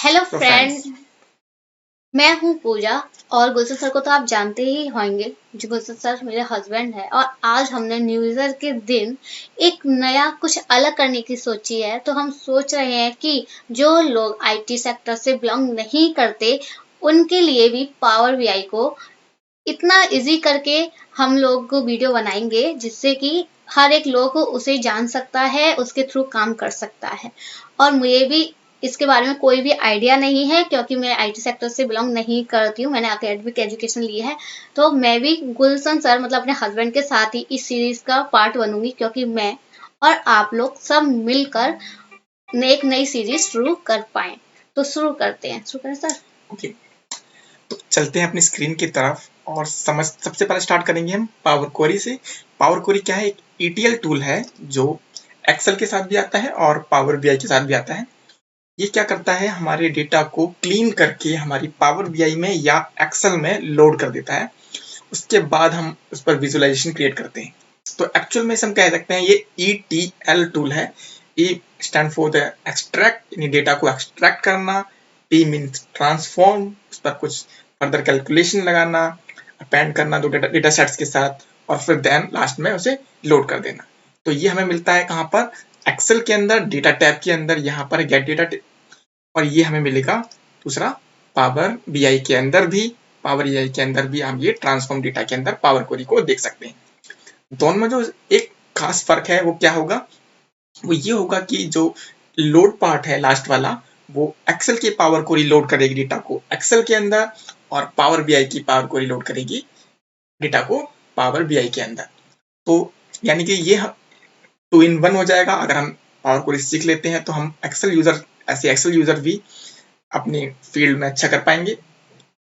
Hello तो friend. Friends. मैं हूँ पूजा। और गुलशन सर को तो आप जानते ही होंगे। जो गुलशन सर मेरे हस्बैंड है, और आज हमने न्यू ईयर के दिन एक नया कुछ अलग करने की सोची है। तो हम सोच रहे हैं कि जो लोग आईटी सेक्टर से बिलोंग नहीं करते, उनके लिए भी पावर बीआई को इतना इजी करके हम लोग वीडियो बनाएंगे, जिससे कि हर एक लोग उसे जान सकता है, उसके थ्रू काम कर सकता है। और मुझे भी इसके बारे में कोई भी आइडिया नहीं है, क्योंकि मैं आईटी सेक्टर से बिलोंग नहीं करती हूँ। मैंने एकेडमिक एजुकेशन ली है। तो मैं भी गुलशन सर मतलब अपने हस्बैंड के साथ ही इस सीरीज का पार्ट बनूंगी, क्योंकि मैं और आप लोग सब मिलकर एक नई सीरीज शुरू कर पाए। तो शुरू करें सर। ओके, तो चलते हैं अपनी स्क्रीन की तरफ और सबसे पहले स्टार्ट करेंगे हम पावर क्वेरी से। पावर क्वेरी क्या है? एक ईटीएल टूल है जो एक्सेल के साथ भी आता है और पावर बीआई के साथ भी आता है। ये क्या करता है? हमारे डेटा को क्लीन करके हमारी पावर बीआई में या एक्सेल में लोड कर देता है। उसके बाद हम उस पर विजुअलाइजेशन क्रिएट करते हैं। तो एक्चुअल में हम कह सकते हैं ये ईटीएल टूल है। E stand for the extract, यानी डेटा को एक्सट्रैक्ट करना। टी मीन्स ट्रांसफॉर्म, उस पर कुछ फर्दर कैलकुलेशन लगाना, अपेंड करना दो डेटा सेट्स के साथ, और फिर देन लास्ट में उसे लोड कर देना। तो ये हमें मिलता है कहाँ पर? एक्सेल के अंदर डेटा टैब के अंदर, यहाँ पर गेट डेटा। और ये हमें मिलेगा दूसरा पावर बीआई के अंदर भी। पावर बीआई के अंदर भी हम ये ट्रांसफॉर्म डेटा के अंदर पावर क्वेरी को देख सकते हैं। दोनों में जो एक खास फर्क है वो क्या होगा? वो ये होगा कि जो लोड पार्ट है लास्ट वाला, वो एक्सेल की पावर क्वेरी लोड करेगी डेटा को एक्सेल के अंदर, और पावर बीआई की पावर क्वेरी लोड करेगी डेटा को पावर बीआई के अंदर। तो यानी कि ये टू इन वन हो जाएगा। अगर हम पावर क्वेरी सीख लेते हैं तो हम एक्सेल यूजर भी अपनी फील्ड में अच्छा कर पाएंगे।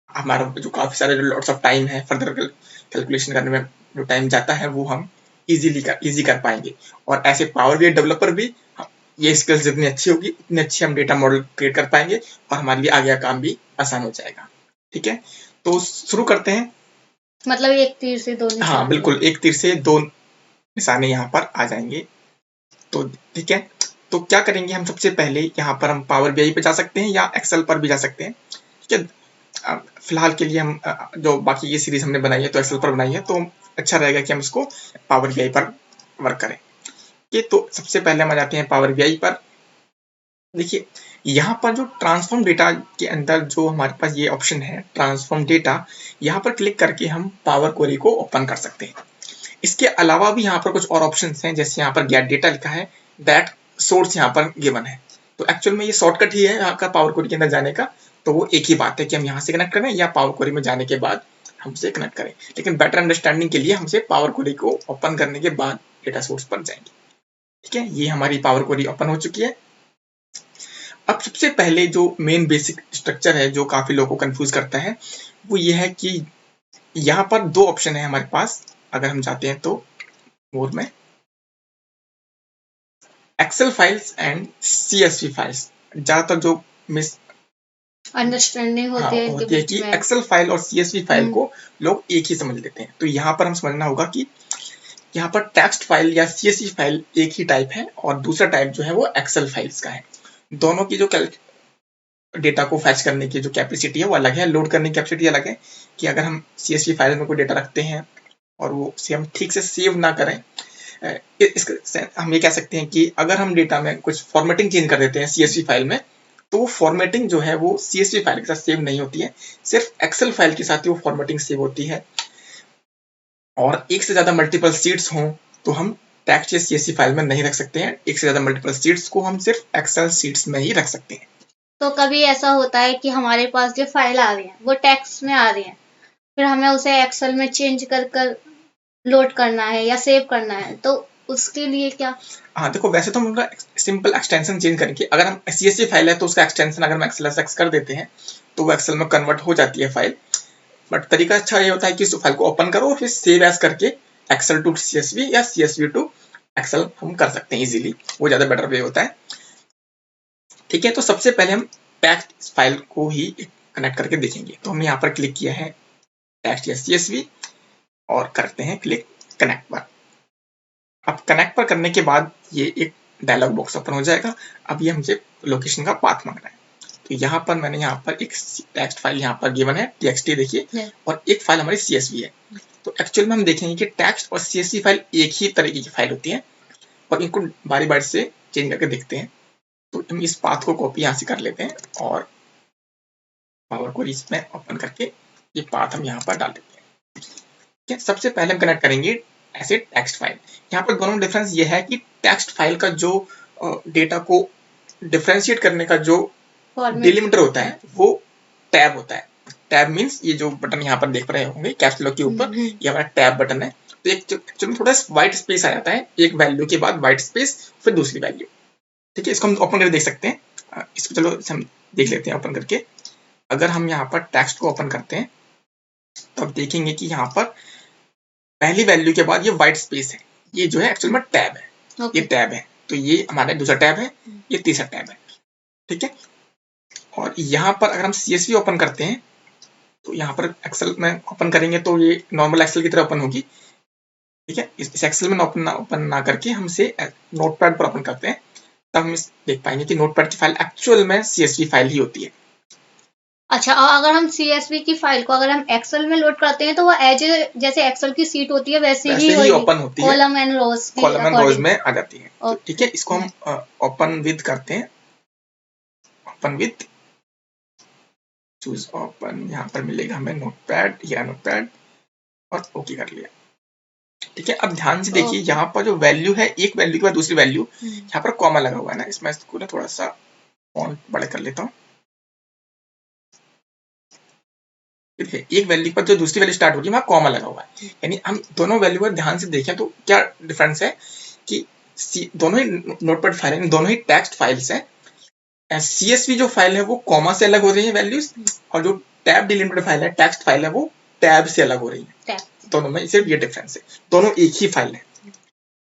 हमारा जो काफ़ी सारे जो लॉट्स ऑफ टाइम है फर्दर कैलकुलेशन करने में जो टाइम जाता है, वो हम इजी कर पाएंगे। और ऐसे पावर बीआई डेवलपर भी ये स्किल्स जितनी अच्छी होगी उतनी अच्छी हम डेटा मॉडल क्रिएट कर पाएंगे, और हमारे लिए आगे का काम भी आसान हो जाएगा। ठीक है, तो शुरू करते हैं। मतलब एक तीर से दो हाँ निशान है। बिल्कुल, एक तीर से दो निशाने यहाँ पर आ जाएंगे। तो ठीक है, तो क्या करेंगे हम? सबसे पहले यहाँ पर हम पावर बीआई पे जा सकते हैं या एक्सेल पर भी जा सकते हैं। ठीक है, फिलहाल के लिए हम जो बाकी ये सीरीज हमने बनाई है तो एक्सेल पर बनाई है, तो अच्छा रहेगा कि हम इसको पावर बीआई पर वर्क करें। ये तो सबसे पहले हम आ जाते हैं पावर बीआई पर। देखिए, यहाँ पर जो ट्रांसफॉर्म डेटा के अंदर जो हमारे पास ये ऑप्शन है ट्रांसफॉर्म डेटा, यहाँ पर क्लिक करके हम पावर क्वेरी को ओपन कर सकते हैं। इसके अलावा भी यहाँ पर कुछ और ऑप्शन हैं, जैसे यहाँ पर गेट डेटा लिखा है, दैट सोर्स यहाँ पर गिवन है। तो एक्चुअल में ये शॉर्टकट ही है यहाँ का पावर क्वेरी के अंदर जाने का। तो वो एक ही बात है कि हम यहाँ से कनेक्ट करें या पावर क्वेरी में जाने के बाद हमसे कनेक्ट करें। लेकिन बेटर अंडरस्टैंडिंग के लिए हमसे पावर क्वेरी को ओपन करने के बाद डेटा सोर्स पर जाएंगे। ठीक है, ये हमारी पावर क्वेरी ओपन हो चुकी है। अब सबसे पहले जो मेन बेसिक स्ट्रक्चर है जो काफी लोगों को कंफ्यूज करता है, वो ये है कि यहाँ पर दो ऑप्शन है हमारे पास। अगर हम जाते हैं तो मोर में Excel files and CSV files, ज्यादातर जो मिस अंडरस्टैंडिंग हाँ होती है इनके होती है बीच कि में। एक्सेल फाइल और सीएसवी फाइल हम्म। को लोग एक ही समझ लेते हैं। तो यहाँ पर हम समझना होगा कि यहाँ पर टेक्स्ट फाइल या सीएसवी फाइल एक ही टाइप है, और दूसरा टाइप जो है वो एक्सेल फाइल्स का है। दोनों की जो डेटा को फैच करने की जो कैपेसिटी है वो अलग है, लोड करने की कैपेसिटी अलग है। कि अगर हम सीएसवी फाइल में कोई डेटा रखते हैं और वो से हम ठीक से सेव ना करें, हम ये कह सकते हैं कि अगर हम डेटा में कुछ फॉर्मेटिंग चेंज कर देते हैं सीएसवी फाइल में, तो वो फॉर्मेटिंग जो है वो सीएसवी फाइल के साथ सेव नहीं होती है, सिर्फ एक्सेल फाइल के साथ ही वो फॉर्मेटिंग सेव होती है। और एक से ज्यादा मल्टीपल सीट्स हों तो हम टेक्स्ट या सीएसवी फाइल में नहीं रख सकते हैं। एक से ज्यादा मल्टीपल सीट्स को हम सिर्फ एक्सेल सीट्स में ही रख सकते हैं। तो कभी ऐसा होता है कि हमारे पास जो फाइल आ रही है वो टेक्स्ट में आ रही है, फिर हमें उसे एक्सेल में चेंज कर कर लोड करना है या सेव करना है, तो उसके लिए क्या? हाँ देखो, वैसे तो हम उनका सिंपल एक्सटेंशन चेंज करेंगे। अगर हम सीएसवी फाइल है तो उसका एक्सटेंशन अगर हम एक्सएलएसएक्स कर देते हैं तो वो एक्सेल में कन्वर्ट हो जाती है फाइल। बट तरीका अच्छा ये होता है कि इस फाइल को ओपन करो और फिर सेव एज करके एक्सेल टू सीएसवी या सीएसवी टू एक्सेल हम कर सकते हैं इजीली। वो ज्यादा बेटर वे होता है। ठीक है, तो सबसे पहले हम टेक्स्ट फाइल को ही कनेक्ट करके देखेंगे। तो हमने यहाँ पर क्लिक किया है टेक्स्ट या सीएसवी, और करते हैं क्लिक कनेक्ट पर। अब कनेक्ट पर करने के बाद ये एक डायलॉग बॉक्स ओपन हो जाएगा। अब ये हमसे लोकेशन का पाथ मांग रहा है, तो यहाँ पर मैंने यहाँ पर एक टेक्स्ट फाइल यहाँ पर गिवन है txt देखिए, और एक फाइल हमारी csv है। तो एक्चुअल में हम देखेंगे कि टेक्स्ट और csv फाइल एक ही तरीके की फाइल होती है, और इनको बारी बारी से चेंज करके देखते हैं। तो हम इस पाथ को कॉपी यहाँ से कर लेते हैं और पावर क्वेरी में ओपन करके ये पाथ हम यहाँ पर डाल देते हैं। ठीक है, सबसे पहले हम कनेक्ट करेंगे ऐसे टेक्स्ट फाइल। यहाँ पर दोनों डिफरेंस ये है कि टेक्स्ट फाइल का जो डेटा को डिफरेंशिएट करने का जो डिलिमिटर होता है वो टैब होता है। टैब मींस ये जो बटन यहाँ पर देख रहे होंगे कैप्स लॉक के ऊपर, ये हमारा टैब बटन है। तो एक एक्चुअली थोड़ा व्हाइट स्पेस आ जाता है, एक वैल्यू के बाद व्हाइट स्पेस फिर दूसरी वैल्यू। ठीक है, इसको हम ओपन करके देख सकते हैं। इसको चलो हम देख लेते हैं ओपन करके। अगर हम यहाँ पर टेक्स्ट को ओपन करते हैं तो आप देखेंगे कि यहाँ पर पहली वैल्यू के बाद ये व्हाइट स्पेस है, ये जो है एक्चुअल में टैब है। ये टैब है, तो ये हमारा दूसरा टैब है, ये तीसरा टैब है। ठीक है, और यहाँ पर अगर हम CSV ओपन करते हैं तो यहाँ पर एक्सेल में ओपन करेंगे तो ये नॉर्मल एक्सेल की तरह ओपन होगी। ठीक है, इस एक्सेल में ओपन ना करके हम इसे नोटपैड पर ओपन करते हैं, तब हम देख पाएंगे कि नोटपैड की फाइल एक्चुअल में CSV फाइल ही होती है। अच्छा, और अगर हम CSV की फाइल को अगर हम एक्सेल में लोड करते हैं तो वो एज जैसे एक्सेल की सीट होती है वैसे ही ओपन होती है, कॉलम एंड रोज में आ जाती है। ठीक है, इसको हम ओपन विद करते हैं, ओपन विद चूज ओपन, यहाँ पर मिलेगा हमें नोटपैड या नोटपैड, और ओके कर लिया। ठीक है, अब ध्यान से देखिए यहाँ पर जो वैल्यू है, एक वैल्यू के बाद दूसरी वैल्यू, यहाँ पर कॉमा लगा हुआ है ना, इसमें इसको ना थोड़ा सा फॉन्ट बड़ा कर लेता हूँ। एक वैल्यू पर जो दूसरी वैल्यू स्टार्ट होगी वहाँ कॉमा लगा हुआ है, यानी हम दोनों वैल्यू पर ध्यान से देखें तो क्या डिफरेंस है कि दोनों ही नोटपैड फाइल है, दोनों ही टेक्स्ट फाइल्स है। CSV जो फाइल है वो कॉमा से अलग हो रही है वैल्यूज, और जो टैब डिलिमिटेड फाइल है, टेक्स्ट फाइल है, वो टैब से अलग हो रही है। दोनों में सिर्फ ये डिफरेंस है, दोनों एक ही फाइल है।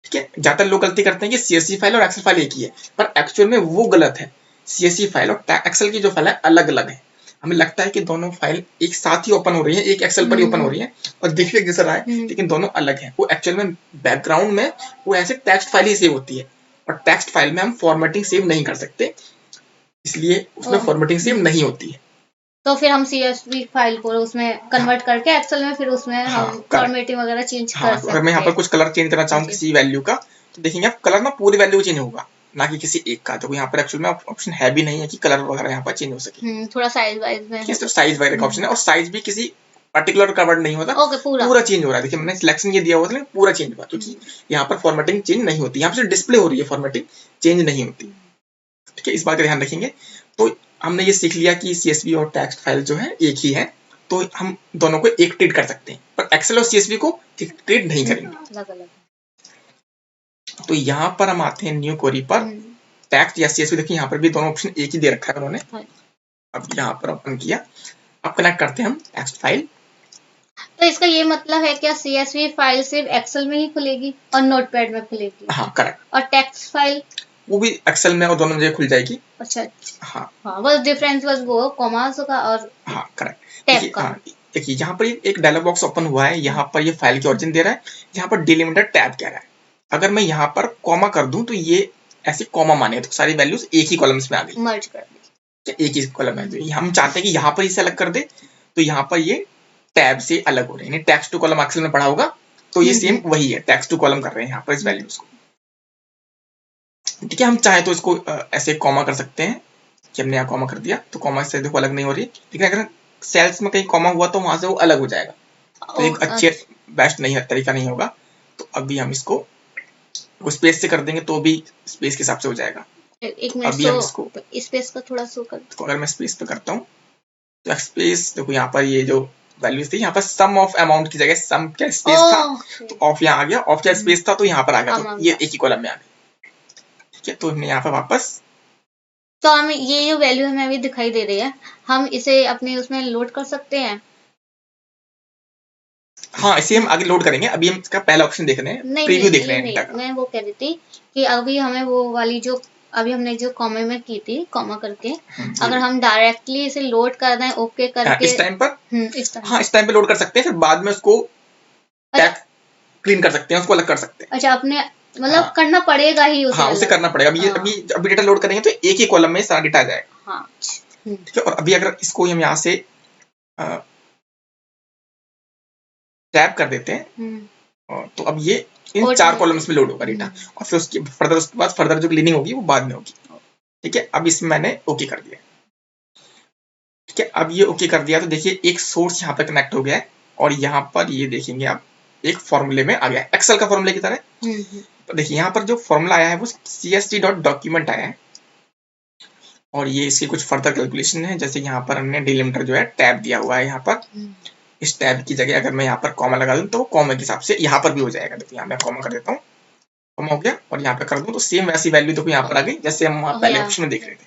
ठीक है, ज्यादातर लोग गलती करते हैं कि CSV फाइल और एक्सेल फाइल एक ही है, पर एक्चुअल में वो गलत है। CSV फाइल और एक्सेल की जो फाइल है अलग अलग है। हमें लगता है कि दोनों फाइल एक साथ ही ओपन हो रही है, एक एक्सेल पर ही ओपन हो रही है और दिखने एक जैसा रहा है, लेकिन दोनों अलग है। वो एक्चुअल में बैकग्राउंड में वो ऐसे टेक्स्ट फाइल ही सेव होती है, और टेक्स्ट फाइल में हम फॉर्मेटिंग सेव नहीं कर सकते, इसलिए उसमें फॉर्मेटिंग सेव नहीं होती है। तो फिर हम CSV फाइल को उसमें कन्वर्ट करके एक्सेल में फिर उसमें हम फॉर्मेटिंग वगैरह चेंज कर सकते हैं। अगर मैं यहाँ पर कुछ कलर चेंज करना चाहूँ किसी वैल्यू का, तो देखेंगे आप कलर ना पूरी वैल्यू चेंज होगा, ना कि किसी एक का। तो यहाँ पर एक्चुअल में ऑप्शन है भी नहीं है कि कलर वगैरह यहाँ पर चेंज हो सके। थोड़ा साइज वाइज में तो साइज वाइज का ऑप्शन है, और साइज भी किसी पर्टिकुलर कवर्ड नहीं होता, पूरा चेंज हो रहा है। देखिए मैंने सिलेक्शन ये दिया हुआ था, पूरा चेंज हुआ, क्योंकि यहाँ पर फॉर्मेटिंग चेंज नहीं होती, यहाँ पर डिस्प्ले हो रही है, फॉर्मेटिंग चेंज नहीं होती। ठीक है, इस बात का ध्यान रखेंगे। तो हमने ये सीख लिया कि CSV और टेक्स्ट फाइल जो है एक ही है, तो हम दोनों को एक ट्रीट कर सकते हैं, पर एक्सेल और CSV को एक ट्रीट नहीं करेंगे। तो यहाँ पर हम आते हैं न्यू क्वेरी पर, टेक्स्ट या CSV। देखिए यहाँ पर भी दोनों ऑप्शन एक ही दे रखा है उन्होंने। अब यहाँ पर ओपन किया, अब कनेक्ट करते हैं हम टेक्स्ट फाइल। तो इसका ये मतलब है क्या CSV फाइल सिर्फ एक्सेल में ही खुलेगी और नोटपैड में खुलेगी? हाँ करेक्ट। और टेक्स्ट फाइल वो भी एक्सेल में और दोनों जगह खुल जाएगी। अच्छा हाँ, बस डिफरेंस बस वो कॉमास का और हाँ करेक्ट टैब का। देखिए यहाँ पर एक डायलॉग बॉक्स ओपन हुआ है, यहाँ पर ये फाइल की ओरिजिन दे रहा है, यहाँ पर डिलिमिटेड टैब कह रहा है। अगर मैं यहाँ पर कॉमा कर दूं तो ये ऐसे कॉमा माने तो सारी वैल्यूज एक ही कॉलम्स में आ गई, मर्ज कर दी, एक ही कॉलम में। हम चाहते हैं कि यहाँ पर इसे अलग कर दे, तो यहाँ पर ये टैब से अलग हो रहे हैं। टेक्स्ट टू कॉलम एक्सेल में पढ़ा होगा, तो ये सेम वही है, टेक्स्ट टू कॉलम कर रहे हैं यहाँ पर इस वैल्यूज को। ठीक है, हम चाहे तो इसको ऐसे कॉमा कर सकते हैं कि हमने यहाँ कॉमा कर दिया तो कॉमा से देखो अलग नहीं हो रही, लेकिन अगर सेल्स में कहीं कॉमा हुआ तो वहां से वो अलग हो जाएगा, तो एक अच्छे बेस्ट नहीं है, तरीका नहीं होगा। तो अभी हम इसको स्पेस से कर देंगे तो भी स्पेस के हिसाब से हो जाएगा। एक मिनट, अभी हम इसको स्पेस का थोड़ा शो कर, तो अगर मैं स्पेस पे करता हूँ तो स्पेस देखो यहाँ पर ये जो वैल्यूज थी, यहाँ पर सम ऑफ अमाउंट की जगह सम क्या स्पेस था, तो ऑफ यहाँ आ गया, ऑफ क्या स्पेस था तो यहाँ पर आ गया, तो ये एक ही कॉलम में आ गया। ठीक है, तो हमने यहाँ पर वापस, तो हम ये जो वैल्यू हमें अभी दिखाई दे रही है, हम इसे अपने उसमें लोड कर सकते हैं। हाँ, इसे हम आगे लोड करेंगे, अभी हम इसका पहला ऑप्शन देख रहे हैं, प्रीव्यू देख रहे हैं। मैं वो कह रही थी कि अभी हमें वो वाली जो अभी हमने जो कॉमा में की थी, कॉमा करके अगर हम डायरेक्टली इसे लोड कर दें ओके करके इस टाइम पर, हाँ इस टाइम पे लोड कर सकते हैं, फिर बाद में उसको टैग क्लीन कर सकते हैं, उसको अलग कर सकते हैं। अच्छा, अपने मतलब करना पड़ेगा ही उसे, हाँ उसे करना पड़ेगा। अभी डेटा लोड करेंगे तो एक ही कॉलम में सारा डेटा आ जाएगा। हाँ ठीक है। और अभी अगर इसको हम यहाँ से टैब कर देते हैं तो अब ये इन 4 कॉलम्स में लोड होगा डेटा, और फिर उसके बाद फर्दर जो क्लीनिंग होगी वो बाद में होगी। ठीक है, अब इसमें मैंने ओके कर दिया। ठीक है, अब ये ओके कर दिया तो देखिए एक सोर्स यहाँ पर कनेक्ट हो गया है, और यहाँ पर ये देखेंगे आप एक फॉर्मूले में आ गया है, एक्सेल का फॉर्मूले की तरह। तो देखिए यहाँ पर जो फॉर्मूला आया है वो csv.document आया है, और ये इसकी कुछ फर्दर कैलकुलेशन है। जैसे यहाँ पर हमने डिलिमिटर जो है टैब दिया हुआ है, यहाँ पर इस टैब की जगह अगर मैं यहाँ पर कॉमा लगा दूं तो कॉमा के हिसाब से यहाँ पर भी हो जाएगा। देखिए यहाँ मैं कॉमा कर देता हूँ, कॉमा हो गया, और यहाँ पे कर दूं तो सेम वैसी वैल्यू देखो यहाँ पर आ गई जैसे हम वहाँ पहले ऑप्शन में देख रहे थे।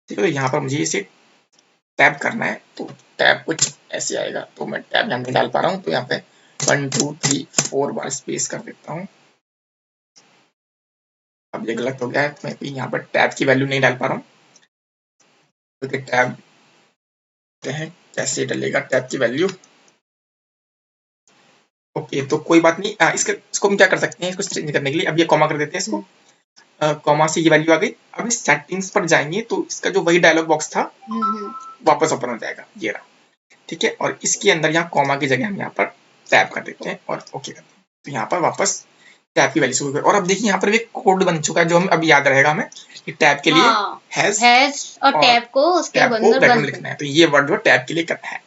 ठीक है, तो यहाँ पर मुझे इसे टैब करना है, तो टैब कुछ ऐसे आएगा, तो मैं टैब यहाँ पे डाल पा रहा हूँ, तो यहाँ पे 1 2 3 4 बार स्पेस कर देता हूँ। अब ये गलत हो गया है, मैं यहाँ पर टैब की वैल्यू नहीं डाल पा रहा हूँ, क्योंकि टैब कैसे डलेगा टैब की वैल्यू। ओके, तो कोई बात नहीं, इसको हम क्या कर सकते हैं, इसको चेंज करने के लिए अब ये कॉमा कर देते हैं इसको, कॉमा से ये वैल्यू आ गई। अब इस सेटिंग्स पर जाएंगे तो इसका जो वही डायलॉग बॉक्स था वापस ओपन हो जाएगा, ये रहा। ठीक है, और इसके अंदर यहाँ कॉमा की जगह हम यहाँ पर टैब कर देते हैं और ओके करते हैं, तो यहाँ पर वापस टैब की वैल्यू शुरू। और अब देखिए यहाँ पर एक कोड बन चुका है जो हम अभी याद रहेगा हमें कि टैब के लिए हैज और टैब को उसके ब्रैकेट में लिखना है, तो ये वर्ड जो टैब के लिए करना है।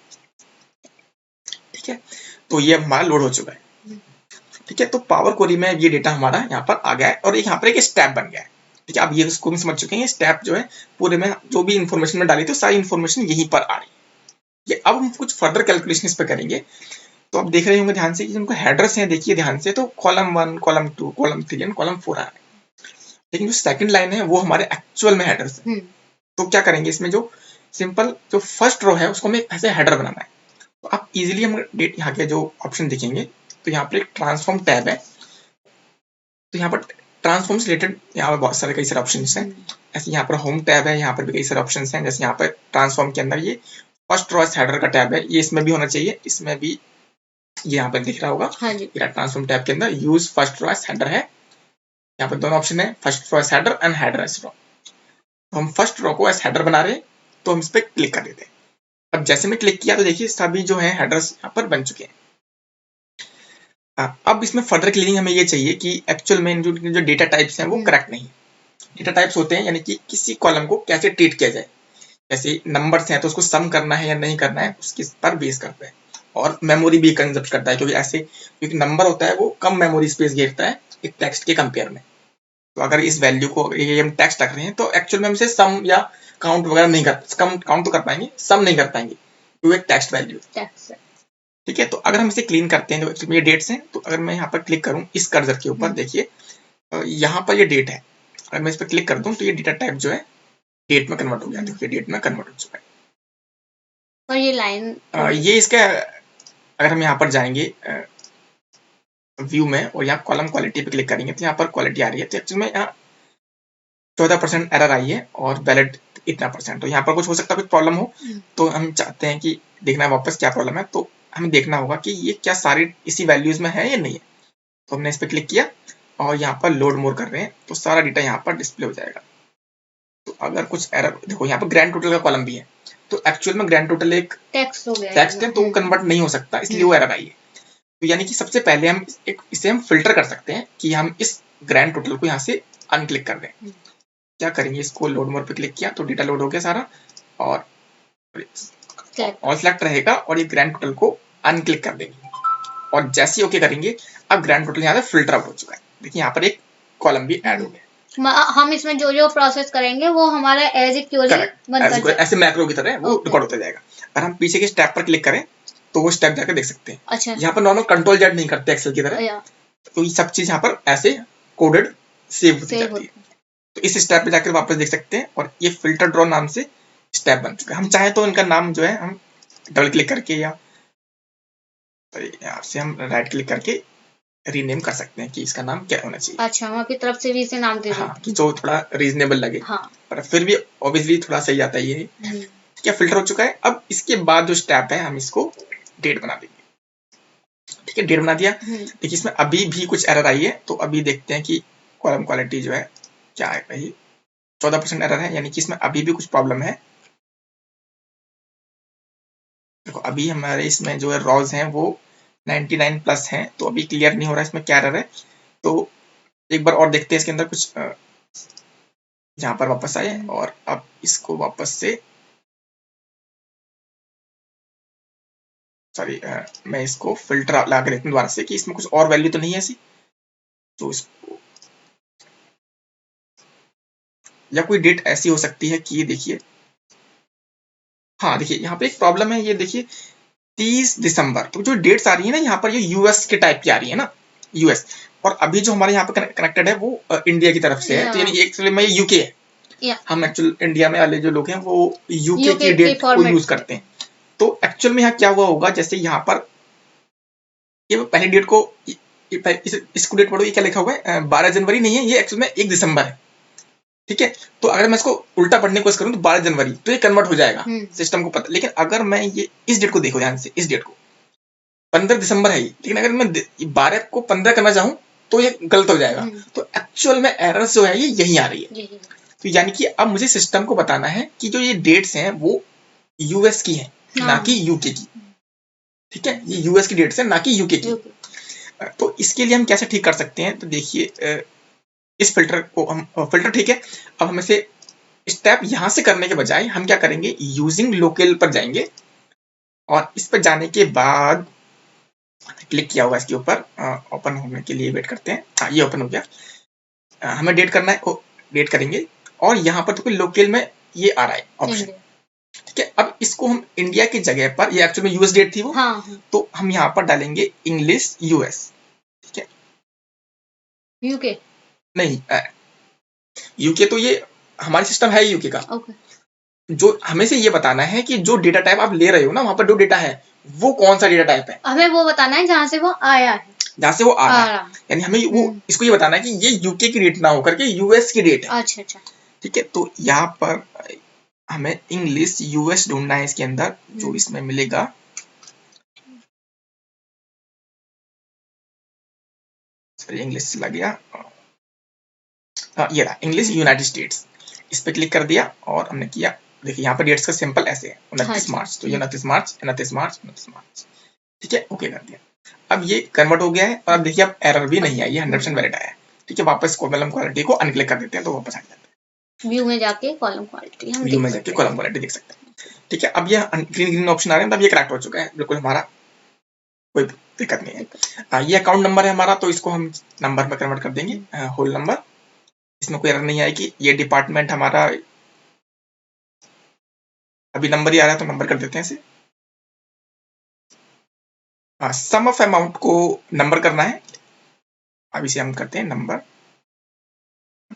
ठीक है, तो ये हमारा लोड हो चुका है। ठीक है, तो पावर क्वेरी में ये डेटा हमारा यहाँ पर आ गया है, और यहाँ पर एक स्टेप बन गया है। ठीक है, अब ये उसको भी समझ चुके हैं, स्टेप जो है पूरे में जो भी इन्फॉर्मेशन में डाली तो सारी इन्फॉर्मेशन यहीं पर आ रही है। ये अब हम कुछ फर्दर कैलकुलेशन इस पर करेंगे, तो आप देख रहे होंगे ध्यान से कि जिनको हेडर्स हैं, देखिए ध्यान से, तो column 1 column 2 column 3 and column 4 आ रहा है, लेकिन जो सेकंड लाइन है वो हमारे एक्चुअल में हेडर्स है। तो क्या करेंगे, इसमें जो सिंपल जो फर्स्ट रो है उसको हमें ऐसे हेडर बनाना है। तो आप इजीली हम डेट यहाँ के जो ऑप्शन देखेंगे, तो यहाँ पर एक ट्रांसफॉर्म टैब है, तो यहाँ पर ट्रांसफॉर्म से रिलेटेड यहाँ पर बहुत सारे कई सारे ऑप्शन हैं। ऐसे यहाँ पर होम टैब है, यहाँ पर भी कई सारे ऑप्शन हैं। जैसे यहाँ पर ट्रांसफॉर्म के अंदर ये फर्स्ट रो हेडर का टैब है, ये इसमें भी होना चाहिए, इसमें भी ये यहाँ पर दिख रहा होगा। ट्रांसफॉर्म टैब के अंदर यूज फर्स्ट रो हेडर है, यहाँ पर दोनों ऑप्शन है, first row header and header as row. तो हम फर्स्ट रो को एस हेडर बना रहे हैं, तो हम इस पर क्लिक कर देते हैं। अब जैसे मैं क्लिक किया तो देखिए सभी जो है हेडर्स यहाँ पर बन चुके हैं। अब इसमें फर्दर क्लीनिंग हमें ये चाहिए कि एक्चुअल में जो डेटा टाइप्स हैं वो करेक्ट नहीं। डेटा टाइप्स होते हैं यानी कि किसी कॉलम को कैसे ट्रीट किया जाए, जैसे नंबर्स हैं तो उसको सम करना है या नहीं करना है उसके पर बेस करता है, और मेमोरी भी कंजप्ट करता है, क्योंकि नंबर होता है वो कम मेमोरी स्पेस घेरता है एक टेक्स्ट के कंपेयर में। तो अगर इस वैल्यू को ये हम टेक्स्ट रख रहे हैं तो एक्चुअल में हम इसे सम या काउंट वगैरह नहीं कर, काउंट तो कर पाएंगे, सम नहीं कर पाएंगे, तो एक टेक्स्ट वैल्यू। ठीक है, तो अगर हम इसे क्लीन करते हैं तो ये डेट्स हैं, तो अगर मैं यहाँ पर क्लिक करूँ इस कर्सर के ऊपर, देखिए यहाँ पर ये डेट है, अगर मैं इस पर क्लिक कर दूं तो ये डेटा टाइप जो है डेट में कन्वर्ट हो गया। देखिए डेट में कन्वर्ट हो चुका है। और ये लाइन ये इसका अगर हम यहाँ पर जाएंगे व्यू में और यहाँ कॉलम क्वालिटी पे क्लिक करेंगे तो यहाँ पर क्वालिटी आ रही है, तो एक्चुअली में यहाँ 14% एरर आई है और वैलिड इतना %। तो यहाँ पर कुछ हो सकता है, कुछ प्रॉब्लम हो, तो हम चाहते हैं कि देखना है वापस क्या प्रॉब्लम है, तो हमें देखना होगा कि ये क्या सारी इसी वैल्यूज में है या नहीं है। तो हमने इस पर क्लिक किया और यहाँ पर लोड मोर कर रहे हैं, तो सारा डेटा यहाँ पर डिस्प्ले हो जाएगा। तो अगर कुछ एरर, देखो यहाँ पर ग्रैंड टोटल का कॉलम भी है, तो एक्चुअल में ग्रैंड टोटल एक टेक्स्ट हो गया, टेक्स्ट है, तो वो कन्वर्ट नहीं हो सकता, इसलिए वो एरर आई है। तो यानी कि सबसे पहले हम इसे हम फिल्टर कर सकते हैं कि हम इस ग्रैंड टोटल को यहाँ से अनक्लिक कर दें। क्या करेंगे, इसको लोड मोर पे क्लिक किया तो डेटा लोड हो गया सारा, और ऑल सेलेक्ट रहेगा और ये ग्रैंड टोटल को अनक्लिक कर देंगे, और जैसे ही ओके करेंगे अब ग्रैंड टोटल यहाँ से फिल्टर आउट हो चुका है। देखिए यहाँ पर एक कॉलम भी ऐड हो गया। हम इसमें जो जो प्रोसेस करेंगे वो हमारा एज ए क्वेरी बनकर जाएगा, ऐसे मैक्रो की तरह वो रिकॉर्ड होता जाएगा। अगर हम पीछे के स्टेप पर क्लिक करें तो वो स्टेप जाकर देख सकते हैं। अच्छा, यहाँ पर नॉर्मल कंट्रोल जेड नहीं करते एक्सेल की तरह, तो ये सब चीज यहाँ पर ऐसे कोडेड सेव होती जाती है। तो इस स्टेप पे जाकर वापस देख सकते हैं, और ये फिल्टर ड्रॉ नाम से स्टेप बन चुका है। हम चाहे तो इनका नाम जो है हम डबल क्लिक करके या यहाँ से हम राइट क्लिक करके रीनेम कर सकते हैं कि इसका नाम क्या होना चाहिए। अच्छा, हम अपनी तरफ से भी इसे नाम दे दें। हाँ, कि जो थोड़ा रीजनेबल लगे। हाँ। पर फिर भी ऑब्वियसली थोड़ा सही आता है ये। क्या फिल्टर हो चुका है। अब इसके बाद जो स्टेप है हम इसको डेट बना देंगे। ठीक है, डेट बना दिया। देखिए इसमें अभी भी कुछ एरर आई है, तो अभी देखते हैं कि कॉलम क्वालिटी जो है क्या है भाई, 14% एरर है, यानी कि इसमें अभी भी कुछ प्रॉब्लम है। देखो अभी हमारे इसमें जो है रॉज हैं वो 99 प्लस हैं, तो अभी क्लियर नहीं हो रहा है इसमें क्या एरर है। तो एक बार और देखते हैं इसके अंदर कुछ। यहाँ पर वापस आए और अब इसको वापस से सॉरी मैं इसको फिल्टर लगा के देखता हूँ दोबारा से कि इसमें कुछ और वैल्यू तो नहीं है ऐसी। तो इसको या कोई डेट ऐसी हो सकती है कि ये देखिए, हाँ देखिए यहाँ पे एक प्रॉब्लम है, ये देखिए 30 दिसंबर, तो जो डेट्स आ रही है ना यहाँ पर ये यूएस के टाइप की आ रही है ना, यूएस। और अभी जो हमारे यहाँ पे कनेक्टेड है वो इंडिया की तरफ से है, तो यानी एक्चुअली में ये यूके है। हम एक्चुअल इंडिया में वाले जो लोग हैं वो यूके की डेट को यूज करते हैं। तो एक्चुअल में यहाँ क्या हुआ होगा, जैसे यहाँ पर ये पहली डेट को इसको डेट पढ़ो, ये क्या लिखा हुआ है 12 जनवरी नहीं है, ये एक्चुअल में 1 दिसंबर है। ठीक है, तो अगर मैं इसको उल्टा पढ़ने की कोशिश करूं तो 12 जनवरी तो ये कन्वर्ट हो जाएगा, सिस्टम को पता। लेकिन अगर मैं ये इस डेट को देखो ध्यान से, इस डेट को 15 दिसंबर है ये, लेकिन अगर मैं 12 को 15 करना चाहूं तो ये गलत हो जाएगा। तो एक्चुअल में एरर जो है ये यही आ रही है। तो यानी कि अब मुझे सिस्टम को बताना है कि जो ये डेट्स हैं वो यूएस की हैं, ना कि यूके की। ठीक है, ये यूएस की डेट्स हैं ना कि यूके की। तो इसके लिए हम कैसे ठीक कर सकते हैं, तो देखिए इस फिल्टर को हम फिल्टर ठीक है, अब हम इसे स्टेप यहां से करने के बजाय हम क्या करेंगे, यूजिंग लोकल पर जाएंगे और इस पर जाने के बाद क्लिक किया होगा इसके ऊपर, ओपन होने के लिए वेट करते हैं। हाँ ये ओपन हो गया। हमें डेट करना है, डेट करेंगे और यहाँ पर तो लोकल में ये आ रहा है ऑप्शन। ठीक है, अब इसको हम इंडिया की जगह पर, ये एक्चुअली में यूएस डेट थी वो, हाँ। तो हम यहाँ पर डालेंगे इंग्लिश यूएस। ठीक है, यूके नहीं, यूके तो ये हमारा सिस्टम है यूके का। okay. जो हमें से ये बताना है कि जो डेटा टाइप आप ले रहे हो ना, वहां पर जो डेटा है वो कौन सा डेटा टाइप है, हमें वो बताना है जहां से वो आया है, जहां से वो आ रहा है। यानी हमें वो इसको ये बताना है कि ये यूके की डेट ना होकर के यूएस की डेट है। अच्छा अच्छा, ठीक है। तो यहाँ पर हमें इंग्लिश यूएस ढूंढना है इसके अंदर, जो इसमें मिलेगा सॉरी इंग्लिश लग गया, ये रहा इंग्लिश यूनाइटेड स्टेट्स। इस पे क्लिक कर दिया और हमने किया। देखिए यहाँ पर डेट्स का सिंपल ऐसे है 29 मार्च, तो 29 मार्च 29 मार्च 29 मार्च। ठीक है, ओके कर दिया। अब ये कन्वर्ट हो गया है और अब देखिए अब एरर भी नहीं आई है, 100% वैलिड आया है। ठीक है, वापस कॉलम क्वालिटी को अनक्लिक कर देते हैं तो वापस आ जाता है। व्यू में जाके कॉलम क्वालिटी हम व्यू में जाके कॉलम क्वालिटी देख सकते हैं। ठीक है, अब ये ग्रीन ग्रीन ऑप्शन आ रहे हैं, मतलब ये करेक्ट हो चुका है बिल्कुल, हमारा कोई दिक्कत नहीं है। ये अकाउंट नंबर है हमारा, तो इसको हम नंबर में कन्वर्ट कर देंगे, होल नंबर। इसमें कोई एरर नहीं आएगी। ये डिपार्टमेंट हमारा अभी नंबर ही आ रहा है तो नंबर कर देते हैं इसे। सम ऑफ अमाउंट को नंबर करना है, अब इसे हम करते हैं नंबर।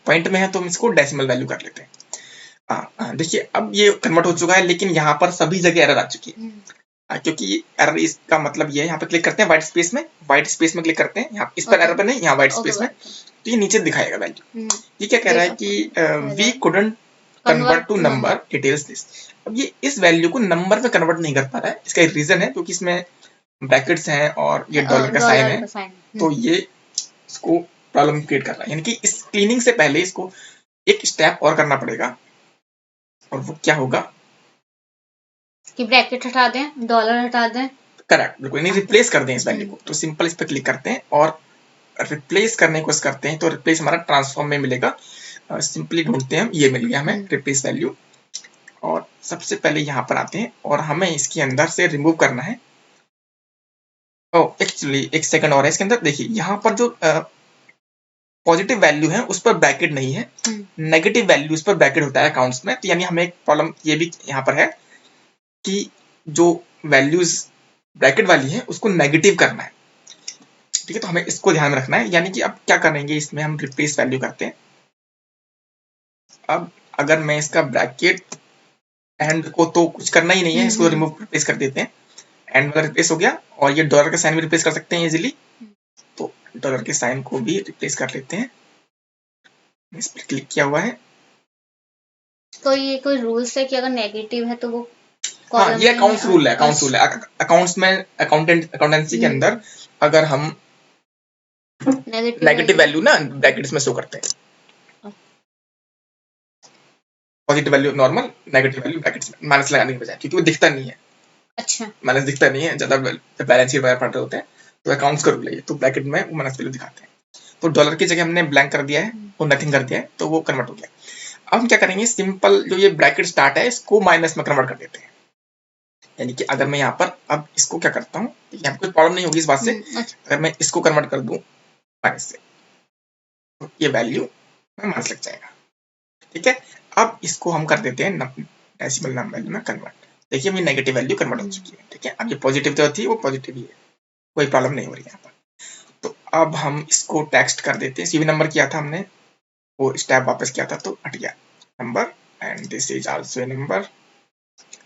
पॉइंट में है तो हम इसको डेसिमल वैल्यू कर लेते हैं। देखिए अब ये कन्वर्ट हो चुका है, लेकिन यहाँ पर सभी जगह एरर आ चुकी है। क्योंकि एरर इसका मतलब ये है, यहाँ पे क्लिक करते हैं व्हाइट स्पेस में, व्हाइट स्पेस में क्लिक करते हैं, यहाँ इस पर एरर पर नहीं, यहाँ व्हाइट स्पेस में, तो ये नीचे दिखाएगा वैल्यू। ये क्या कह रहा है कि we couldn't convert to number details this. अब ये इस वैल्यू को नंबर में कन्वर्ट नहीं कर पा रहा है, इसका एक रीजन है क्योंकि इसमें ब्रैकेट्स हैं और ये डॉलर का साइन है, तो ये इसको प्रॉब्लम क्रिएट कर रहा है। यानी कि इस क्लीनिंग से पहले इसको एक स्टेप और करना पड़ेगा, और वो क्या होगा कि ब्रैकेट हटा दें, डॉलर हटा दें। करेक्ट, बिल्कुल, नहीं रिप्लेस कर दें इस वैल्यू को। तो सिंपल इस पर क्लिक करते हैं और रिप्लेस करने की कोशिश करते हैं, तो रिप्लेस हमारा ट्रांसफॉर्म में मिलेगा। सिंपली ढूंढते हैं, ये मिल गया हमें रिप्लेस वैल्यू। और सबसे पहले यहाँ पर आते हैं और हमें इसके अंदर से रिमूव करना है। एक्चुअली एक सेकंड और है इसके अंदर। देखिए यहाँ पर जो पॉजिटिव वैल्यू है उस पर ब्रैकेट नहीं है, नेगेटिव वैल्यू उस पर ब्रैकेट होता है अकाउंट्स में। तो यानी हमें एक प्रॉब्लम ये भी यहाँ पर है कि जो वैल्यूज ब्रैकेट वाली है उसको नेगेटिव करना है। ठीक है, तो हमें इसको ध्यान में रखना है। यानी कि अब क्या करेंगे, इसमें हम रिप्लेस वैल्यू करते हैं। अब अगर मैं इसका ब्रैकेट एंड को तो कुछ करना ही नहीं है, इसको रिमूव रिप्लेस कर देते हैं। एंड वाला रिप्लेस हो गया, और ये डॉलर का साइन भी रिप्लेस कर सकते हैं इजीली, तो डॉलर के साइन को भी रिप्लेस कर लेते हैं। इस पर क्लिक किया हुआ है। तो ये कोई रूल्स है कि अगर नेगेटिव है तो वो, हाँ ये अकाउंट्स रूल है, अकाउंट्स रूल है। अकाउंट्स में अकाउंटेंसी के अंदर अगर हम नेगेटिव वैल्यू ना ब्रैकेट्स में शो करते हैं, positive value normal, negative value brackets में माइनस लगाने के बजाय, क्योंकि वो दिखता नहीं है। अच्छा। माइनस दिखता नहीं है, ज्यादा बैलेंस शीट वगैरह पढ़ रहे होते हैं तो अकाउंट्स का रूल है ये, तो ब्रैकेट में वो माइनस वैल्यू दिखाते हैं। तो डॉलर की जगह हमने ब्लैंक कर दिया है, वो नथिंग कर दिया है, तो वो कन्वर्ट हो गया। अब हम क्या करेंगे, सिंपल जो ये ब्रैकेट स्टार्ट है इसको माइनस में कन्वर्ट कर देते हैं। यानी कि अगर मैं यहाँ पर अब इसको क्या करता हूँ, यहाँ पर कोई प्रॉब्लम नहीं होगी इस बात से। अच्छा। अगर मैं इसको कन्वर्ट कर दूं माइनस से, तो ये वैल्यू में माइनस लग जाएगा। ठीक है, अब इसको हम कर देते हैं डेसिमल नंबर में कन्वर्ट। देखिए अभी नेगेटिव वैल्यू कन्वर्ट हो चुकी है। ठीक है, अब ये पॉजिटिव तो थी, वो पॉजिटिव ही है, कोई प्रॉब्लम नहीं हो रही है यहाँ पर। तो अब हम इसको टेक्स्ट कर देते हैं, सीवी नंबर किया था हमने, वो स्टेप वापस किया था तो हट गया number, and this is also a number.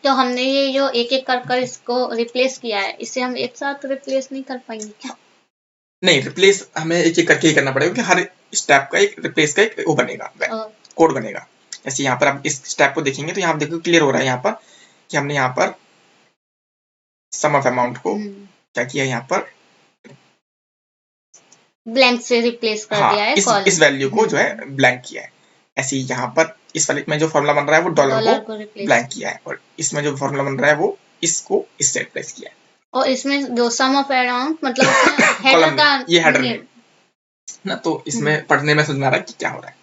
तो हमने ये जो एक एक कर इसको रिप्लेस किया है, इसे हम एक साथ रिप्लेस नहीं कर पाएंगे क्या? नहीं, रिप्लेस हमें एक एक करके ही करना पड़ेगा, क्योंकि हर स्टेप का एक रिप्लेस का एक वो बनेगा, कोड बनेगा। जैसे यहाँ पर आप इस स्टेप को देखेंगे तो यहाँ देखो क्लियर हो रहा है यहाँ पर कि हमने यहाँ पर सम ऑफ अमाउंट को क्या किया, यहाँ पर ब्लैंक से रिप्लेस कर दिया है, इस वैल्यू को जो है ब्लैंक किया है। ऐसे ही यहाँ पर इस वाले में जो फॉर्मूला बन रहा है वो डॉलर को ब्लैंक किया है, और इसमें जो फॉर्मूला बन रहा है वो इसको इससे रिप्लेस किया है। और इसमें जो सम ऑफ अराउंड मतलब हेडर का ये हेडर में ना, तो इसमें पढ़ने में समझ में आ रहा है कि क्या हो रहा है।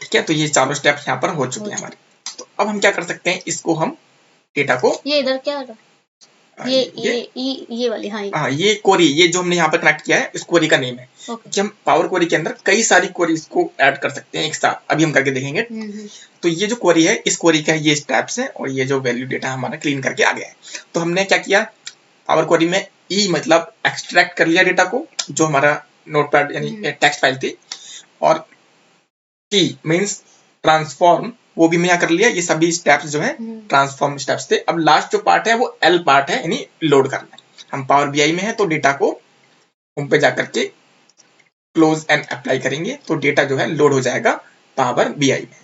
ठीक है, तो ये चारों स्टेप यहाँ पर हो चुके हैं हमारे। तो अब हम क्या कर सकते हैं, इसको हम डेटा को, ये इधर क्या हो रहा है, ये वाली, हाँ ये क्वेरी, ये जो हमने यहाँ पर कनेक्ट किया है इस क्वेरी का नेम है। कि हम पावर क्वेरी के अंदर कई सारी क्वेरीज को ऐड कर सकते हैं एक साथ, अभी हम करके देखेंगे। तो ये जो क्वेरी है, इस क्वेरी का ये स्टेप्स है, और ये जो वैल्यू डेटा हमारा क्लीन करके आ गया है। तो हमने क्या किया, पावर क्वेरी में ई मतलब एक्सट्रैक्ट कर लिया डेटा को, जो हमारा नोटपैड यानी टेक्स्ट फाइल थी, और टी मीन्स ट्रांसफॉर्म, वो भी मैं यहाँ कर लिया। ये सभी स्टेप्स जो है ट्रांसफॉर्म स्टेप्स थे। अब लास्ट जो पार्ट है वो एल पार्ट है, यानी लोड करना है। हम पावर बीआई में है तो डेटा को होम पे जाकर के क्लोज एंड अप्लाई करेंगे, तो डेटा जो है लोड हो जाएगा पावर बीआई में।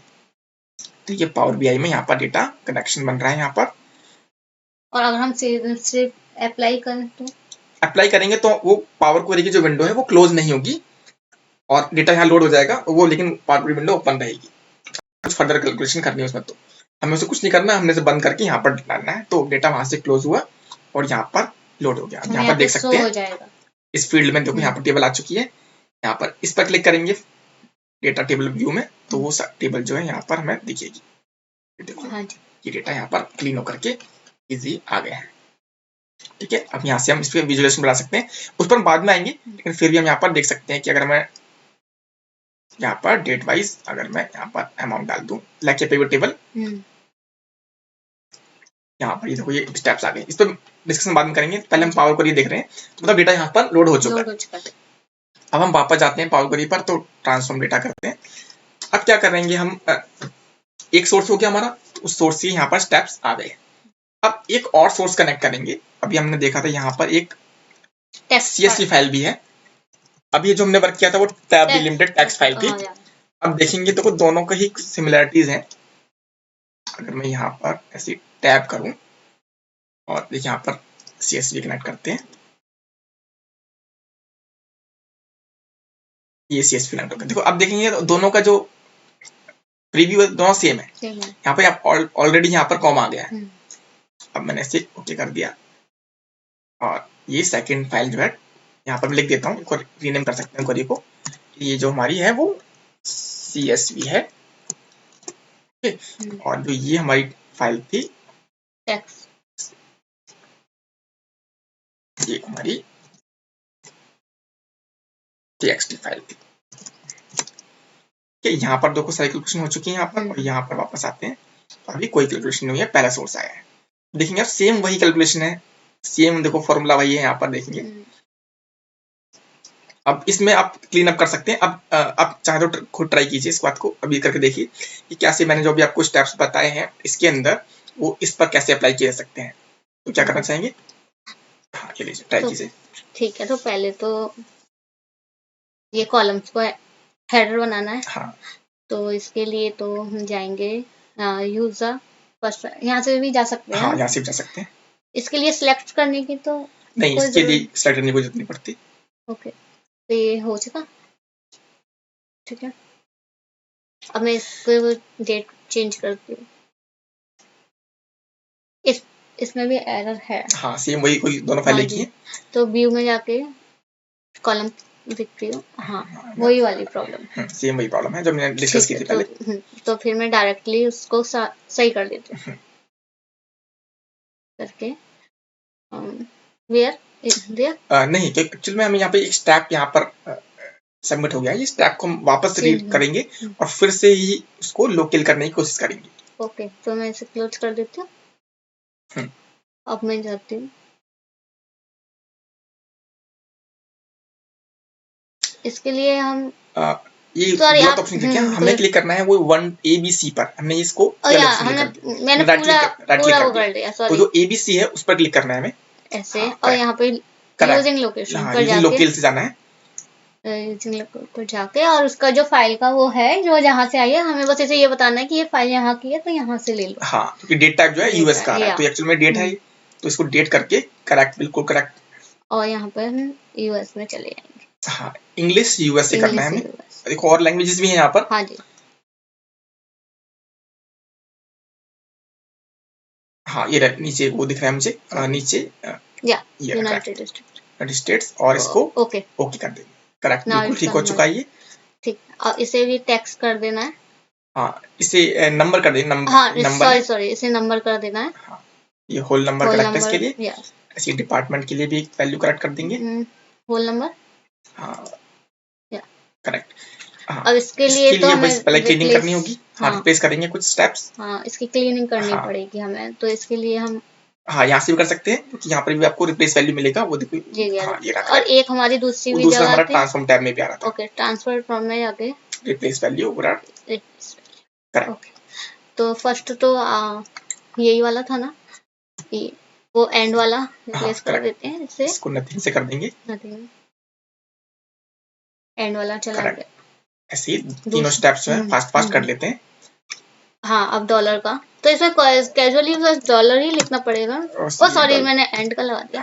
तो ये पावर बीआई में यहाँ पर डेटा कनेक्शन बन रहा है यहाँ पर। और अगर हम सिर्फ अप्लाई करें तो, अप्लाई करेंगे तो वो पावर क्वेरी की जो विंडो है वो क्लोज नहीं होगी, और डेटा यहाँ लोड हो जाएगा वो, लेकिन पावर क्वेरी विंडो ओपन रहेगी। कुछ फर्दर कैलकुलेशन करनी है उसमें, तो हमें उसे कुछ नहीं करना, हमने से बंद करके यहाँ पर डालना है। तो डेटा वहां से क्लोज हुआ और यहाँ पर लोड हो गया। यहाँ पर देख सकते हैं इस फील्ड में देखो यहाँ पर टेबल आ चुकी है। यहाँ पर इस पर क्लिक करेंगे डेटा टेबल व्यू में, तो वो टेबल जो है यहाँ पर हमें दिखेगी। देखो ये डेटा यहाँ पर क्लीन होकर के इजी आ गया है। ठीक है, अब यहाँ से हम इस पर विजुअलाइजेशन बढ़ा सकते हैं, उस पर हम बाद में आएंगे, लेकिन फिर भी हम यहाँ पर देख सकते हैं कि अगर मैं यहाँ पर डेट वाइज अगर मैं यहाँ पर अमाउंट डाल दूं, लाइक पिवट टेबल, यहाँ पर ये देखो ये स्टेप्स आ गए। इस पर डिस्कशन बाद में करेंगे, पहले हम पावर क्वेरी देख रहे हैं। तो मतलब डेटा यहाँ पर लोड हो चुका है। अब हम वापस जाते हैं पावर क्वेरी पर, तो ट्रांसफॉर्म डेटा करते हैं। अब क्या करेंगे हम, एक सोर्स हो गया हमारा, तो उस सोर्स से यहाँ पर स्टेप्स आ गए। अब एक और सोर्स कनेक्ट करेंगे। अभी हमने देखा था यहाँ पर एक CSV फाइल भी है। अब ये जो हमने वर्क किया था वो टैब लिमिटेड टेक्स्ट फाइल थी। अब देखेंगे तो दोनों का ही सिमिलरिटीज हैं। अगर मैं यहाँ पर ऐसे टैब करूं और देखिए यहाँ पर CSV कनेक्ट करते हैं, ये CSV कनेक्ट होगा। देखो अब देखेंगे दोनों का जो प्रीव्यू दोनों सेम है। यहाँ पे आप ऑलरेडी यहाँ पर कॉम आ गया है। अब मैंने इसे ओके कर दिया, और ये सेकंड फाइल जो है यहाँ पर मैं लिख देता हूँ, इसको रीनेम कर सकते हैं क्वेरी को। ये जो हमारी है वो CSV है, और जो ये हमारी फाइल थी ये हमारी TXT फाइल थी। यहाँ पर देखो सारी कैलकुलेशन हो चुकी है यहाँ पर, और यहाँ पर वापस आते हैं तो अभी कोई कैलकुलेशन नहीं है, पहला सोर्स आया है। देखेंगे अब सेम वही कैलकुलेशन है, सेम देखो फॉर्मूला वही है यहाँ पर देखेंगे। अब इसमें आप क्लीन अप कर सकते हैं। अब चाहे तो खुद ट्राई कीजिए इस बात को, अभी करके देखिए कि कैसे मैंने जो भी आपको स्टेप्स बताए हैं इसके अंदर वो इस पर कैसे अप्लाई किए जा सकते हैं। तो क्या करना चाहेंगे, हाँ ये लीजिए ट्राई कीजिए। ठीक है, तो पहले तो ये कॉलम्स को हेडर बनाना है। हाँ, तो इसके लिए तो हम जाएंगे यूजर फर्स्ट, यहाँ से भी जा सकते हैं। हाँ यहाँ से भी जा सकते हैं। इसके लिए सिलेक्ट करने की तो नहीं, इसके लिए सिलेक्ट करने की जरूरत नहीं पड़ती। ओके, तो ये हो चुका। ठीक है, अब मैं इसको डेट चेंज करती हूँ। इसमें भी एरर है। हाँ सेम वही कोई दोनों फाइल हाँ एक ही जी, है। तो व्यू में जाके कॉलम दिखती हूँ, हाँ वही वाली प्रॉब्लम। सेम वही प्रॉब्लम है जो मैंने डिस्कस ठीक की है, थी पहले। तो फिर मैं डायरेक्टली उसको सही कर देती हूँ करके। वेयर देयर नहीं, तो एक्चुअल में हमें यहाँ पे एक स्टैक यहाँ पर सबमिट हो गया है, ये स्टैक को हम वापस रीड करेंगे और फिर से ही उसको लोकेल करने की कोशिश करेंगे। ओके, तो मैं इसे क्लोज कर देती हूँ। अब मैं जाती हूँ, इसके लिए हम ये सॉरी गलत आप ऑप्शन है क्या? हमने क्लिक करना है वो 1 ABC पर, हमने इसको वाले ऑप्शन हमने क्लिक कर दिया, मैंने राइट पूरा क्लिक कर वो दिया। कर दिया, तो सॉरी जो ABC है उस पर क्लिक करना है हमें ऐसे। हाँ, और यहाँ पे यूजिंग लोकेशन हाँ, पर यूजिंग जाके लोकेल से जाना है यूजिंग लोकेल पर जाके, और उसका जो फाइल का वो है जो जहाँ से आई है, हमें बस इसे ये बताना है कि ये फाइल यहाँ की है तो यहाँ से ले लो। हाँ, क्योंकि डेट टाइप जो है यूएस का आ रहा है, तो एक्चुअल में डेट है तो इसको डेट करके करेक्ट, बिल्कुल करेक्ट। और यहाँ पर हम यूएस में चले जाएंगे। हाँ, इंग्लिश यूएस से करना है हमें। US। देखो और लैंग्वेजेस भी हैं यहाँ पर। हाँ जी, हाँ ये नीचे वो दिख रहा है मुझे नीचे या ये यूनाइटेड स्टेट्स और इसको ओके ओके कर देंगे। करेक्ट, नाउ बिल्कुल इट्स ठीक हो चुका है ये। ठीक, और इसे भी टेक्स्ट कर देना है। हाँ, इसे नंबर कर देंगे, हाँ नंबर है। सॉरी इसे नंबर कर देना है। हाँ, ये होल नंबर होल करेक्ट है इसके नंबर, लिए। यस ऐसे डिपार्टमेंट के लिए भी एक वैल्यू करेक्ट कर देंगे। होल नंबर, हाँ या करेक्ट। हाँ, अब इसके लिए तो हमें बस पहले क्लीनिंग रिप्लेस, करनी होगी। हाँ, रिप्लेस करेंगे कुछ स्टेप्स। हाँ इसकी क्लीनिंग करनी हाँ पड़ेगी हमें, तो इसके लिए हम हाँ यहाँ से भी कर सकते हैं क्योंकि यहाँ पर भी आपको रिप्लेस वैल्यू मिलेगा, वो देखो। जी हाँ ये रहा और करेक्ट। एक हमारी दूसरी वो भी दूसरा जगह हमारा थी। ट्रांसफॉर्म टैब में भी आ रहा था। ओके, ट्रांसफर फ्रॉम में जाके रिप्लेस वैल्यू करेक्ट। ओके, तो फर्स्ट तो यही वाला था ना, ये वो एंड वाला रिप्लेस कर देते हैं इससे। इसको नथिंग से कर देंगे, नथिंग, एंड वाला चला गया। ऐसे ही तीनों स्टेप्स जो है फास्ट फास्ट कर लेते हैं। हाँ, अब डॉलर का, तो इसमें कैजुअली बस डॉलर ही लिखना पड़ेगा। ओ सॉरी मैंने एंड का लगा दिया।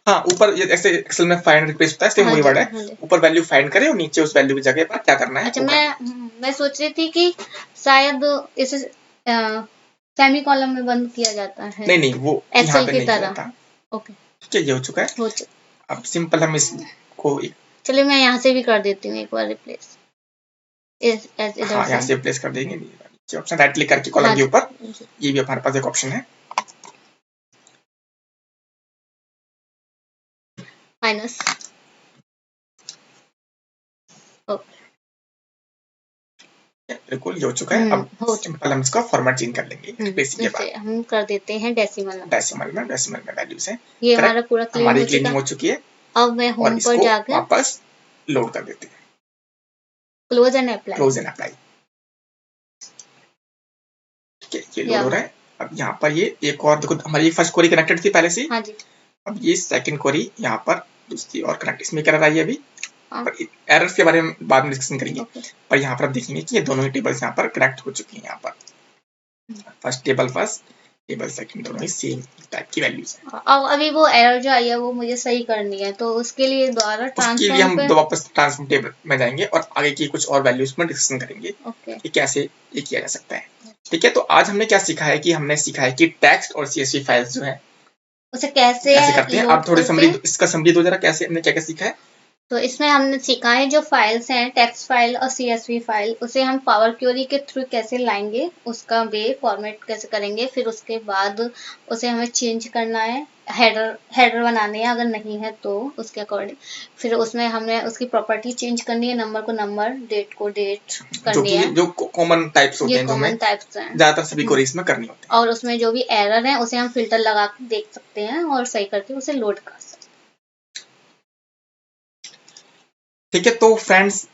हाँ, ऊपर ऐसे एक्सेल में फाइंड रिप्लेस होता है, सेम वही वर्ड है। ऊपर वैल्यू फाइंड करें और नीचे उस वैल्यू की जगह पर क्या करना है। अच्छा, मैं सोच रही थी कि शायद इसे सेमी कॉलम में बंद किया जाता है। नहीं वो एक्सेल की तरह। ओके ठीक है, ये हो चुका है। अब सिंपल हम इसको चलिए मैं यहाँ से भी कर देती हूँ एक बार रिप्लेस। हाँ, यहाँ से रिप्लेस कर देंगे। ऑप्शन राइट क्लिक करके कॉलम के ऊपर, ये भी हमारे पास एक ऑप्शन है माइनस। बिल्कुल ये हो चुका है। अब सिंपल हम इसका फॉर्मेट चेंज कर लेंगे रिप्लेसिंग के बाद। हम कर देते हैं डेसिमल में वैल्यूज है। ये हमारा पूरा हमारी क्लीनिंग हो चुकी है। अब मैं होम पर जाकर वापस लोड कर देते हैं। Close and apply. ठीक है, ये लोड हो रहा है। अब यहाँ पर ये एक और देखो, हमारी फर्स्ट क्वेरी कनेक्टेड थी पहले से। हाँ जी। अब ये सेकंड क्वेरी यहाँ पर दूसरी और कनेक्ट, इसमें क्या रही है अभी। पर एरर्स के बारे में बाद में डिस्कशन करेंगे। पर यहाँ पर आप देखेंगे कि ये दोनों ही टेबल्स यहाँ पर कनेक्ट हो चुकी हैं। यहाँ पर फर्स्ट टेबल सेकंड, दोनों ही सेम टाइप की वैल्यूज हैं। अब अभी वो एरर जो आई है वो मुझे सही करनी है, तो उसके लिए दोबारा ट्रांसफॉर्म हम वापस ट्रांसफॉर्म टेबल में जाएंगे और आगे की कुछ और वैल्यूज में डिस्कशन करेंगे कि कैसे ये किया जा सकता है। ठीक है, तो आज हमने क्या सीखा है कि हमने सीखा है कि टेक्स्ट और CSV फाइल्स जो है उसे कैसे करते हैं। आप थोड़ी समरी इसका समरी दो जरा, कैसे हमने क्या क्या सीखा है। तो इसमें हमने सीखा है जो फाइल्स हैं, टेक्स्ट फाइल और CSV फाइल, उसे हम पावर क्वेरी के थ्रू कैसे लाएंगे, उसका वे फॉर्मेट कैसे करेंगे, फिर उसके बाद उसे हमें चेंज करना है, हेडर बनाने हैं अगर नहीं है तो उसके अकॉर्डिंग, फिर उसमें हमें उसकी प्रॉपर्टी चेंज करनी है, नंबर को नंबर, डेट को डेट करनी है, जो कॉमन टाइप्स होते हैं, कॉमन टाइप्स हैं, ज्यादातर सभी क्वेरीज में करनी होती है। और उसमें जो भी एरर है उसे हम फिल्टर लगा के देख सकते हैं और सही करके उसे लोड कर सकते हैं। ठीक है, तो फ्रेंड्स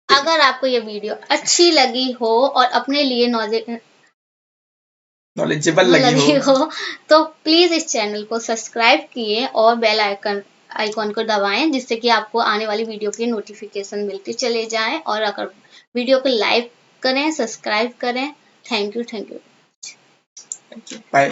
अगर आपको ये वीडियो अच्छी लगी हो और अपने लिए नॉलेजेबल लगी हो तो प्लीज इस चैनल को सब्सक्राइब किए और बेल आइकॉन को दबाएं, जिससे कि आपको आने वाली वीडियो की नोटिफिकेशन मिलती चले जाए, और अगर वीडियो को लाइक करें, सब्सक्राइब करें। Thank you. बाय।